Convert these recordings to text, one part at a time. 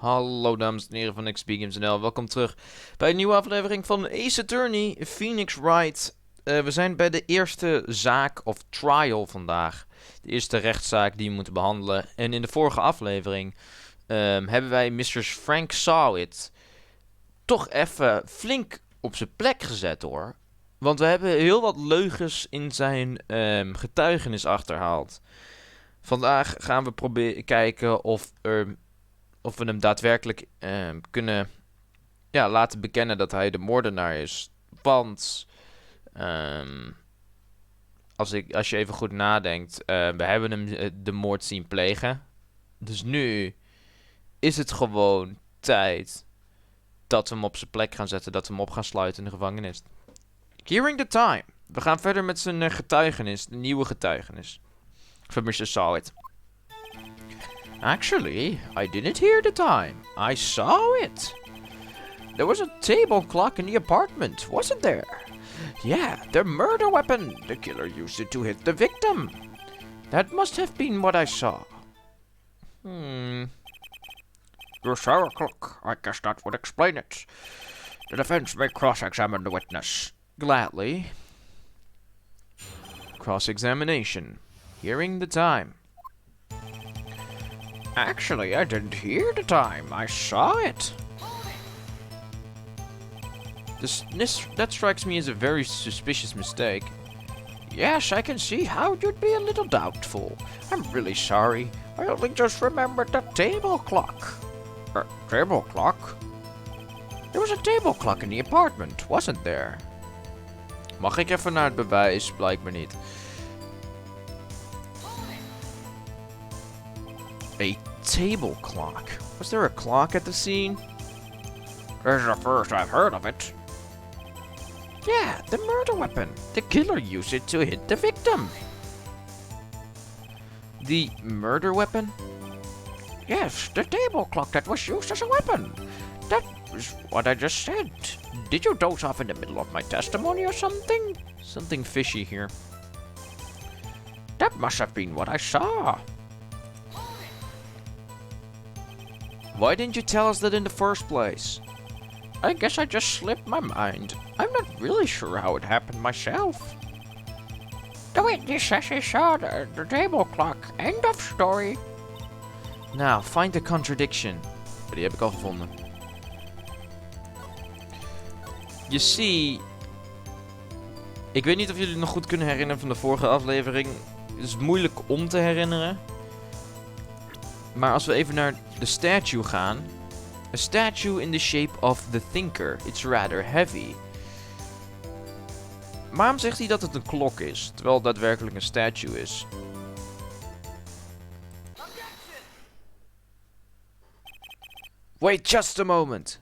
Hallo dames en heren van XPGames.nl, welkom terug bij een nieuwe aflevering van Ace Attorney Phoenix Wright. We zijn bij de eerste zaak of trial vandaag. De eerste rechtszaak die we moeten behandelen. En in de vorige aflevering hebben wij Mr. Frank Sahwit toch even flink op zijn plek gezet hoor. Want we hebben heel wat leugens in zijn getuigenis achterhaald. Vandaag gaan we proberen kijken of we hem daadwerkelijk kunnen laten bekennen dat hij de moordenaar is. Want als je even goed nadenkt, we hebben hem de moord zien plegen. Dus nu is het gewoon tijd dat we hem op zijn plek gaan zetten, dat we hem op gaan sluiten in de gevangenis. Hearing the time. We gaan verder met zijn getuigenis, de nieuwe getuigenis van Mr. Sahwit. Actually, I didn't hear the time. I saw it. There was a table clock in the apartment, wasn't there? Yeah, the murder weapon. The killer used it to hit the victim. That must have been what I saw. You saw a clock. I guess that would explain it. The defense may cross-examine the witness. Gladly. Cross-examination. Hearing the time. Actually, I didn't hear the time. I saw it. That strikes me as a very suspicious mistake. Yes, I can see how you'd be a little doubtful. I'm really sorry. I only just remembered the table clock. Table clock? There was a table clock in the apartment, wasn't there? Mag ik even naar het bewijs? Blijkbaar niet. A table clock? Was there a clock at the scene? This is the first I've heard of it. Yeah, the murder weapon. The killer used it to hit the victim. The murder weapon? Yes, the table clock that was used as a weapon. That was what I just said. Did you doze off in the middle of my testimony or something? Something fishy here. That must have been what I saw. Why didn't you tell us that in the first place? I guess I just slipped my mind. I'm not really sure how it happened myself. The witness says he saw the table clock. End of story. Nou, find the contradiction. Die heb ik al gevonden. You see, ik weet niet of jullie het nog goed kunnen herinneren van de vorige aflevering. Het is moeilijk om te herinneren. Maar als we even naar de statue gaan. A statue in the shape of the thinker. It's rather heavy. Waarom zegt hij dat het een klok is, terwijl het daadwerkelijk een statue is? Wait just a moment.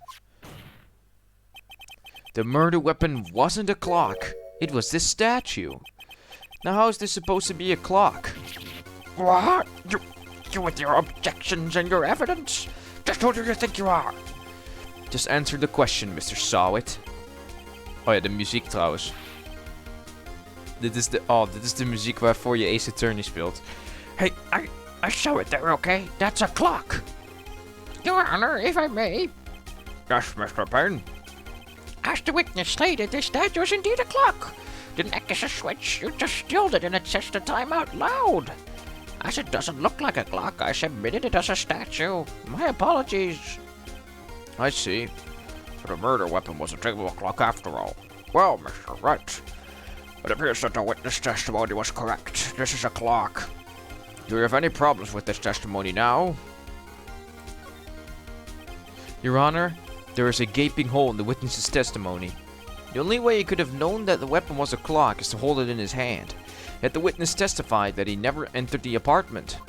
The murder weapon wasn't a clock. It was this statue. Now how is this supposed to be a clock? What? You with your objections and your evidence? Just who do you think you are? Just answer the question, Mr. Sahwit. Oh ja, de muziek trouwens. Dit is de muziek waarvoor je Ace Attorney speelt. Hey, I saw it there, okay? That's a clock. Your Honor, if I may. Yes, Mr. Penn. As the witness stated, this statue is indeed a clock. The neck is a switch. You just stilled it and it sets the time out loud. As it doesn't look like a clock, I submitted it as a statue. My apologies. I see. So the murder weapon was a table clock after all. Well, Mr. Wright, it appears that the witness testimony was correct. This is a clock. Do you have any problems with this testimony now? Your Honor, there is a gaping hole in the witness's testimony. The only way he could have known that the weapon was a clock is to hold it in his hand. Yet the witness testified that he never entered the apartment.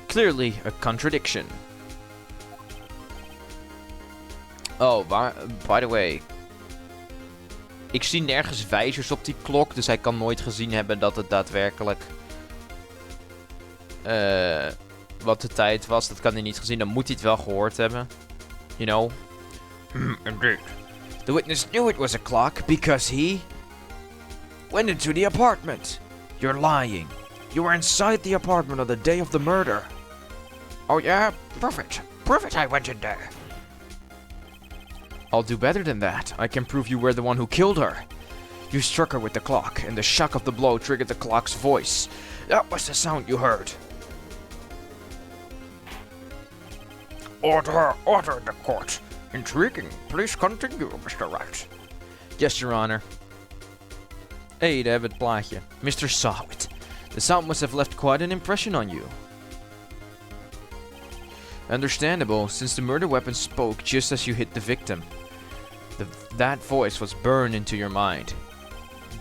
Clearly a contradiction. Oh, by the way. Ik zie nergens wijzers op die klok, dus hij kan nooit gezien hebben dat het daadwerkelijk wat de tijd was. Dat kan hij niet gezien, dan moet hij het wel gehoord hebben. You know? Indeed. The witness knew it was a clock because he went into the apartment. You're lying. You were inside the apartment on the day of the murder. Oh yeah? Prove it. Prove it I went in there. I'll do better than that. I can prove you were the one who killed her. You struck her with the clock, and the shock of the blow triggered the clock's voice. That was the sound you heard. Order in the court. Intriguing. Please continue, Mr. Wright. Yes, Your Honor. Hey, daar hebben we het plaatje. Mr. Sahwit. The sound must have left quite an impression on you. Understandable, since the murder weapon spoke just as you hit the victim. That voice was burned into your mind.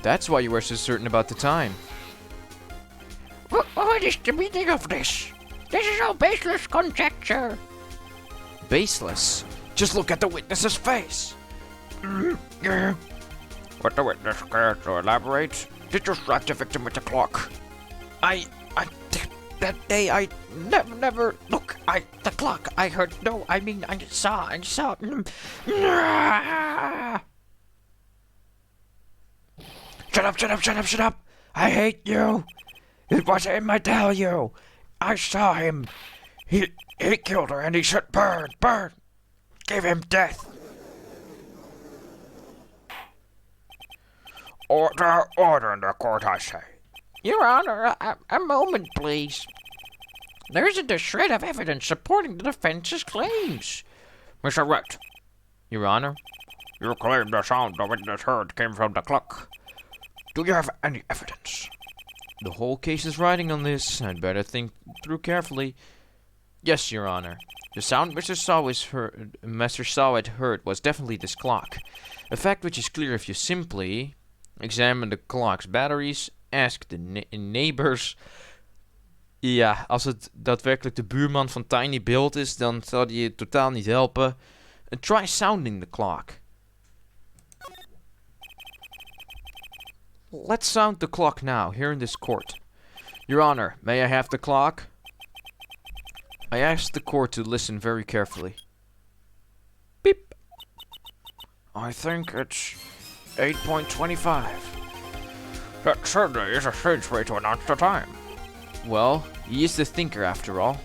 That's why you were so certain about the time. What is the meaning of this? This is all baseless conjecture. Baseless? Just look at the witness's face. What the witness care to elaborate? Did you strike the victim with the clock? That day I never, look, the clock, I heard, no, I mean, I saw. Shut up. I hate you. It was him, I tell you. I saw him. He killed her and he said, burn. Give him death. Order in the court, I say. Your Honor, a moment, please. There isn't a shred of evidence supporting the defense's claims. Mr. Wright. Your Honor? You claim the sound the witness heard came from the clock. Do you have any evidence? The whole case is riding on this. I'd better think through carefully. Yes, Your Honor. The sound Mr. Sahwit heard was definitely this clock. A fact which is clear if you simply examine the clock's batteries, ask the neighbors. Ja, als het daadwerkelijk de buurman van Tiny Build is, dan zal die je totaal niet helpen. Try sounding the clock. Let's sound the clock now, here in this court. Your Honor, may I have the clock? I ask the court to listen very carefully. Beep. I think it's 8:25. That certainly is a strange way to announce the time. Well, he is the thinker after all.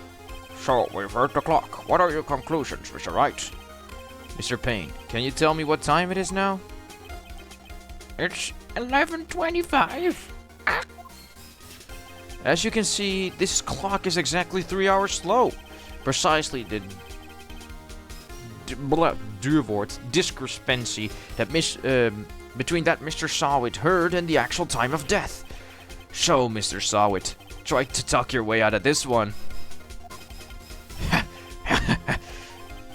So, we've heard the clock. What are your conclusions, Mr. Wright? Mr. Payne, can you tell me what time it is now? It's 11:25. As you can see, this clock is exactly 3 hours slow. Precisely the duurwoord discrepancy that between that Mr. Sahwit heard and the actual time of death. So, Mr. Sahwit, try to talk your way out of this one.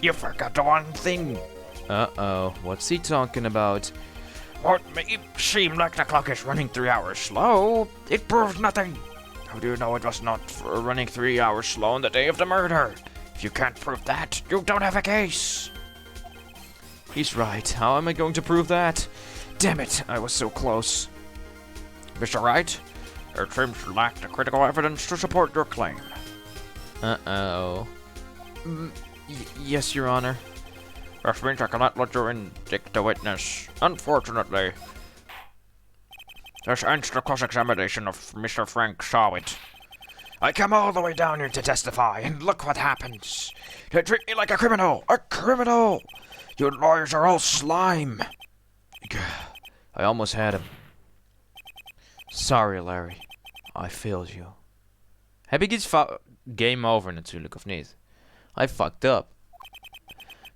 You forgot the one thing. Uh-oh, what's he talking about? What may seem like the clock is running 3 hours slow, it proves nothing. How do you know it was not running 3 hours slow on the day of the murder? If you can't prove that, you don't have a case. He's right. How am I going to prove that? Damn it, I was so close. Mr. Wright, it seems you lack the critical evidence to support your claim. Uh-oh. Yes, Your Honor. This means I cannot let you indict the witness. Unfortunately, this ends the cross-examination of Mr. Frank Sahwit. I come all the way down here to testify, and look what happens. They treat me like a criminal! A criminal! You lawyers are all slime! I almost had him. Sorry, Larry. I failed you. Heb ik iets game over natuurlijk, of niet? I fucked up.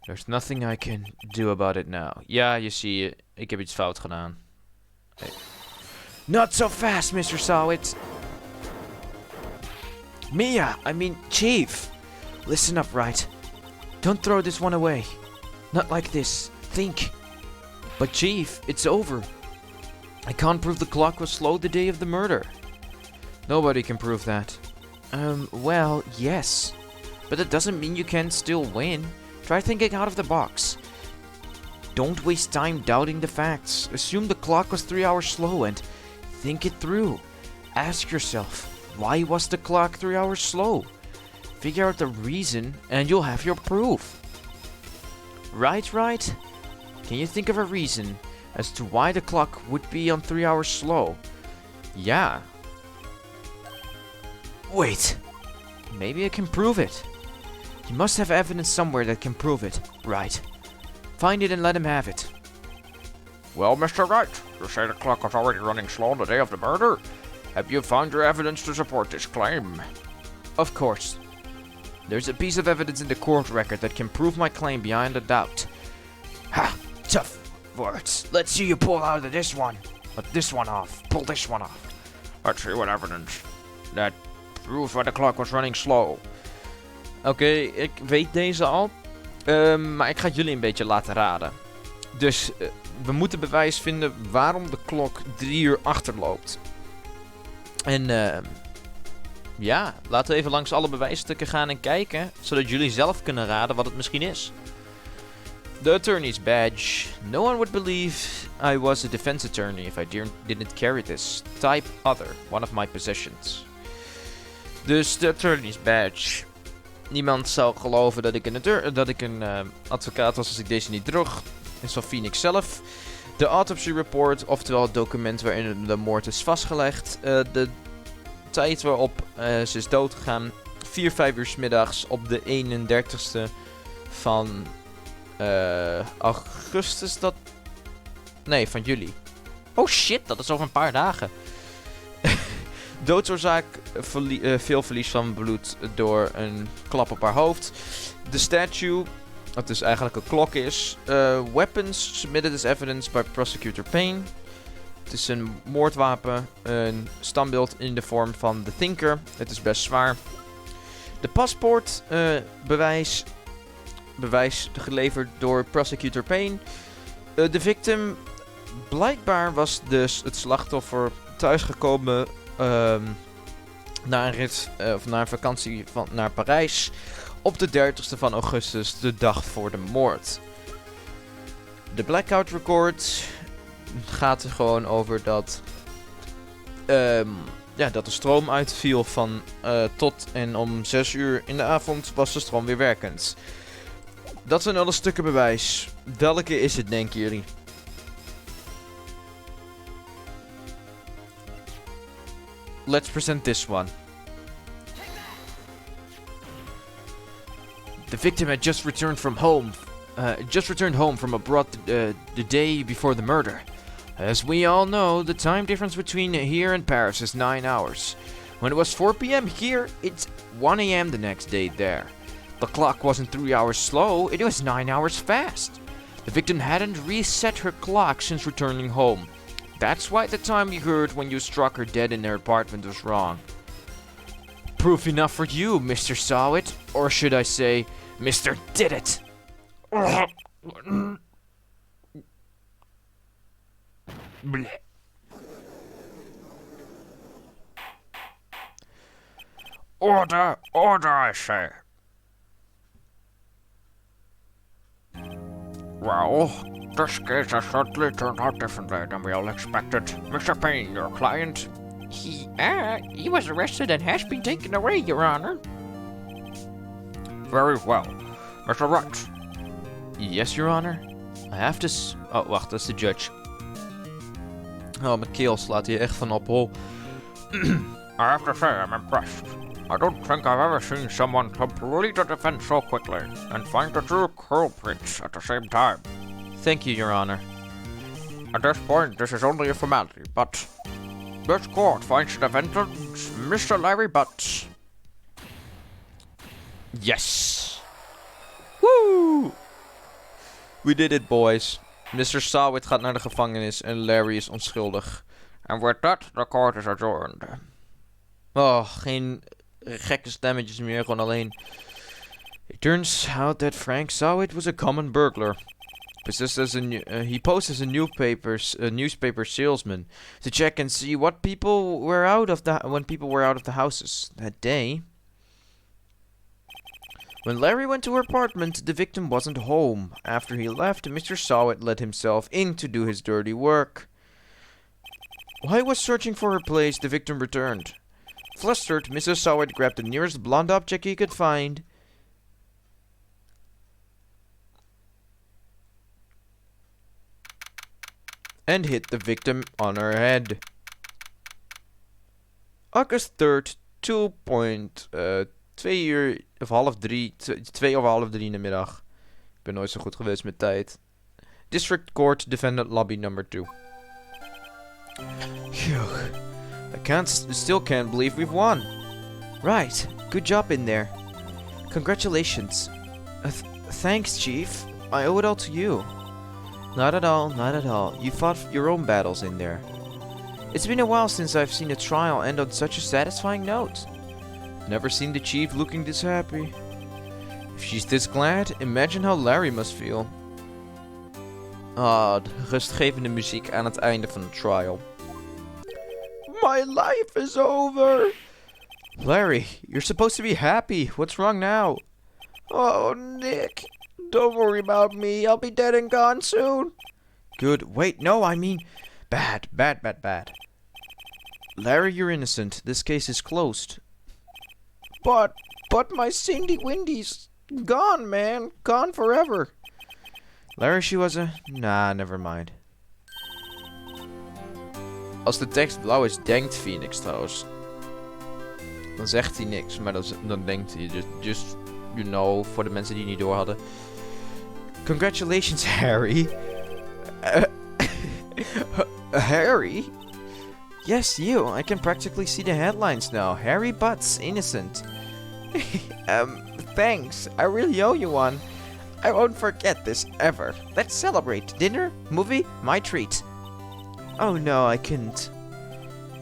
There's nothing I can do about it now. Ja, je ziet, ik heb iets fout gedaan. Hey. Not so fast, Mr. Sahwit. Chief. Listen up, Wright. Don't throw this one away. Not like this. Think. But Chief, it's over. I can't prove the clock was slow the day of the murder. Nobody can prove that. Well, yes. But that doesn't mean you can't still win. Try thinking out of the box. Don't waste time doubting the facts. Assume the clock was 3 hours slow and think it through. Ask yourself, why was the clock 3 hours slow? Figure out the reason and you'll have your proof. Right? Can you think of a reason as to why the clock would be on 3 hours slow? Yeah. Wait. Maybe I can prove it. You must have evidence somewhere that can prove it. Right. Find it and let him have it. Well, Mr. Wright, you say the clock was already running slow on the day of the murder? Have you found your evidence to support this claim? Of course. There's a piece of evidence in the court record that can prove my claim beyond a doubt. Ha! Tough words. Let's see you pull out of this one. Let this one off. Pull this one off. Let's see what evidence that proves why the clock was running slow. Oké, ik weet deze al. Maar ik ga het jullie een beetje laten raden. Dus we moeten bewijs vinden waarom de klok 3 uur achterloopt. En ja, laten we even langs alle bewijsstukken gaan en kijken. Zodat jullie zelf kunnen raden wat het misschien is. The attorney's badge. No one would believe I was a defense attorney if I didn't carry this. Type other, one of my possessions. Dus de attorney's badge. Niemand zou geloven dat ik een advocaat was als ik deze niet droeg. En zo Phoenix zelf. De autopsy report, oftewel het document waarin de moord is vastgelegd. De tijd waarop ze is doodgegaan. 4, 5 uur 's middags op de 31ste van augustus. Nee, van juli. Oh shit, dat is over een paar dagen. Doodsoorzaak, veel verlies van bloed door een klap op haar hoofd. De statue, wat dus eigenlijk een klok is. Weapons, submitted as evidence by prosecutor Payne. Het is een moordwapen, een standbeeld in de vorm van de Thinker. Het is best zwaar. De paspoort, bewijs geleverd door prosecutor Payne. De victim, blijkbaar was dus het slachtoffer thuisgekomen na een rit of na een vakantie naar Parijs op de 30ste van augustus, de dag voor de moord. De blackout record gaat er gewoon over dat dat de stroom uitviel van tot en om 6 uur in de avond was de stroom weer werkend. Dat zijn alle stukken bewijs. Welke is het, denken jullie? Let's present this one. The victim had just returned home from abroad the day before the murder. As we all know, the time difference between here and Paris is 9 hours. When it was 4 p.m. here, it's 1 a.m. the next day there. The clock wasn't 3 hours slow, it was 9 hours fast. The victim hadn't reset her clock since returning home. That's why the time you heard when you struck her dead in her apartment was wrong. Proof enough for you, Mr. Sahwit, or should I say, Mr. Did It. Order, I say. Well, this case has certainly turned out differently than we all expected. Mr. Payne, your client? He was arrested and has been taken away, Your Honor. Very well. Mr. Wright? Yes, Your Honor. I have to oh, wacht, dat is de judge. Oh, mijn keel slaat hier echt van op hol. I have to say I'm impressed. I don't think I've ever seen someone complete a defense so quickly and find the true culprits at the same time. Thank you, Your Honor. At this point, this is only a formality, but this court finds the defendant Mr. Larry Butts. Yes! Woo! We did it, boys. Mr. Sahwit gaat naar de gevangenis en Larry is onschuldig. And with that, the court is adjourned. Oh, geen gekke stemmetjes meer, gewoon alleen. It turns out that Frank Sahwit was a common burglar. He posed as a newspaper salesman to check and see what people were when people were out of the houses that day. When Larry went to her apartment, the victim wasn't home. After he left, Mr. Sahwit let himself in to do his dirty work. While he was searching for her place, the victim returned. Flustered, Mrs. Sahwit grabbed the nearest blunt object he could find and hit the victim on her head. August 3rd, 2:30 2:30 in de middag. Ik ben nooit zo goed geweest met tijd. District Court, Defendant Lobby number 2. Phew. Still can't believe we've won. Right. Good job in there. Congratulations. Thanks, Chief. I owe it all to you. Not at all, not at all. You fought your own battles in there. It's been a while since I've seen a trial end on such a satisfying note. Never seen the Chief looking this happy. If she's this glad, imagine how Larry must feel. Ah, de rustgevende muziek aan het einde van de trial. My life is over! Larry, you're supposed to be happy. What's wrong now? Oh, Nick. Don't worry about me. I'll be dead and gone soon. Good. Wait, no, I mean... Bad. Larry, you're innocent. This case is closed. But my Cindy Windy's gone, man. Gone forever. Larry, she was a... Nah, never mind. Als de tekst blauw is, denkt Phoenix trouwens. Dan zegt hij niks, maar dan denkt hij. Just, you know, voor de mensen die niet door hadden. Congratulations, Harry. Harry? Yes, you. I can practically see the headlines now. Harry Butts, innocent. Thanks. I really owe you one. I won't forget this ever. Let's celebrate. Dinner? Movie? My treat. Oh no, I couldn't.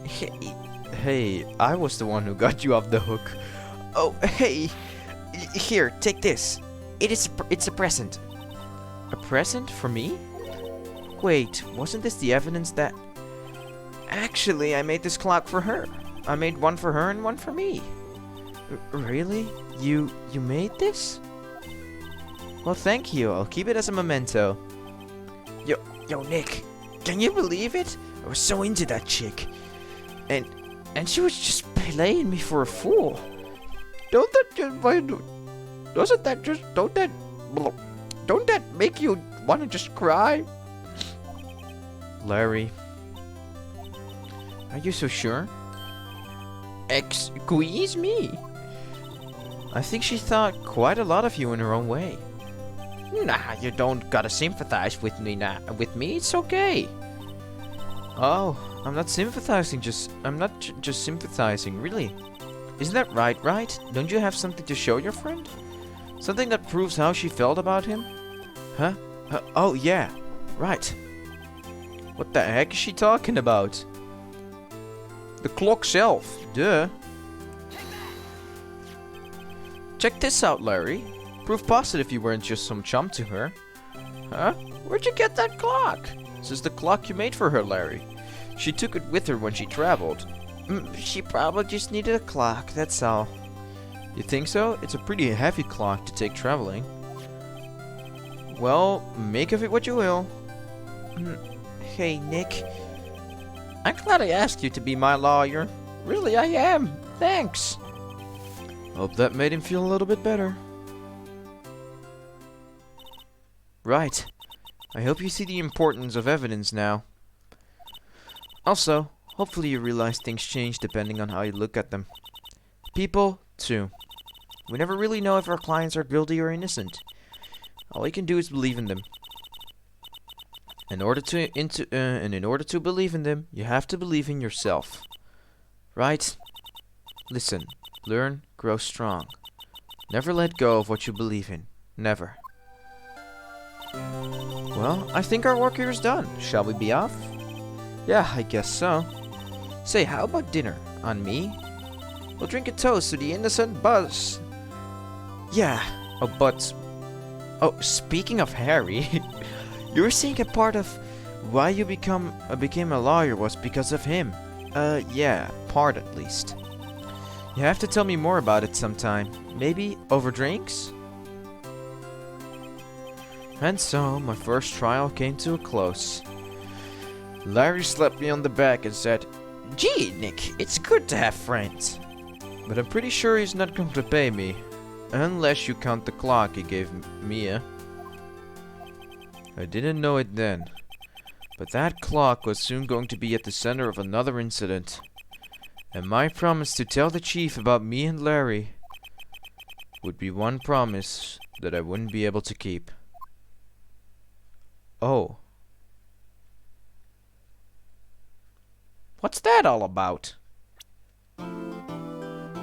Hey, I was the one who got you off the hook. Oh, hey. Here, take this. It's a present. A present for me? Wait, wasn't this the evidence that... Actually, I made this clock for her. I made one for her and one for me. Really? You made this? Well, thank you. I'll keep it as a memento. Yo, Nick. Can you believe it? I was so into that chick. And she was just playing me for a fool. Don't that make you want to just cry? Larry. Are you so sure? Excuse me? I think she thought quite a lot of you in her own way. Nah, you don't gotta sympathize with me now. With me, it's okay. Oh, I'm not sympathizing, I'm not just sympathizing, really. Isn't that right? Don't you have something to show your friend? Something that proves how she felt about him? Huh? Oh, yeah. Right. What the heck is she talking about? The clock self. Duh. Check this out, Larry. Proof positive you weren't just some chum to her. Huh? Where'd you get that clock? This is the clock you made for her, Larry. She took it with her when she traveled. She probably just needed a clock, that's all. You think so? It's a pretty heavy clock to take traveling. Well, make of it what you will. Hey, Nick. I'm glad I asked you to be my lawyer. Really, I am. Thanks. Hope that made him feel a little bit better. Right. I hope you see the importance of evidence now. Also, hopefully you realize things change depending on how you look at them. People, too. We never really know if our clients are guilty or innocent. All you can do is believe in them. In order to believe in them, you have to believe in yourself. Right? Listen, learn, grow strong. Never let go of what you believe in. Never. Well, I think our work here is done. Shall we be off? Yeah, I guess so. Say, how about dinner? On me? We'll drink a toast to the innocent Buzz. Yeah. Oh, speaking of Harry, you were saying a part of why you became a lawyer was because of him. Yeah, part at least. You have to tell me more about it sometime. Maybe over drinks? And so, my first trial came to a close. Larry slapped me on the back and said, "Gee, Nick, it's good to have friends." But I'm pretty sure he's not going to pay me. Unless you count the clock he gave Mia. I didn't know it then. But that clock was soon going to be at the center of another incident. And my promise to tell the chief about me and Larry would be one promise that I wouldn't be able to keep. Oh. What's that all about?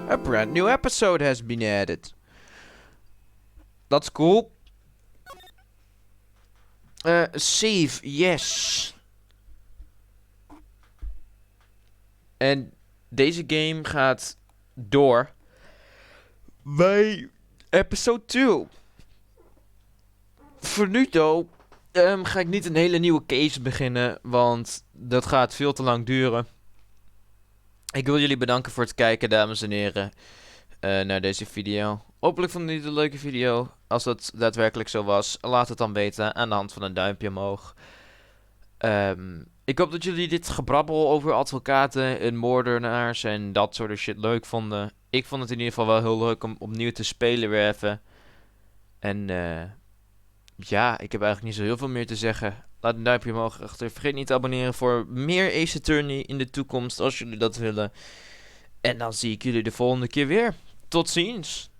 A brand new episode has been added. That's cool. Save, yes. En deze game gaat door bij episode 2. Voor nu though, ga ik niet een hele nieuwe case beginnen, want dat gaat veel te lang duren. Ik wil jullie bedanken voor het kijken, dames en heren, naar deze video. Hopelijk vonden jullie het een leuke video. Als dat daadwerkelijk zo was, laat het dan weten aan de hand van een duimpje omhoog. Ik hoop dat jullie dit gebrabbel over advocaten en moordenaars en dat soort shit leuk vonden. Ik vond het in ieder geval wel heel leuk om opnieuw te spelen weer even. En ja, ik heb eigenlijk niet zo heel veel meer te zeggen. Laat een duimpje omhoog achter. Vergeet niet te abonneren voor meer Ace Attorney in de toekomst als jullie dat willen. En dan zie ik jullie de volgende keer weer. Tot ziens!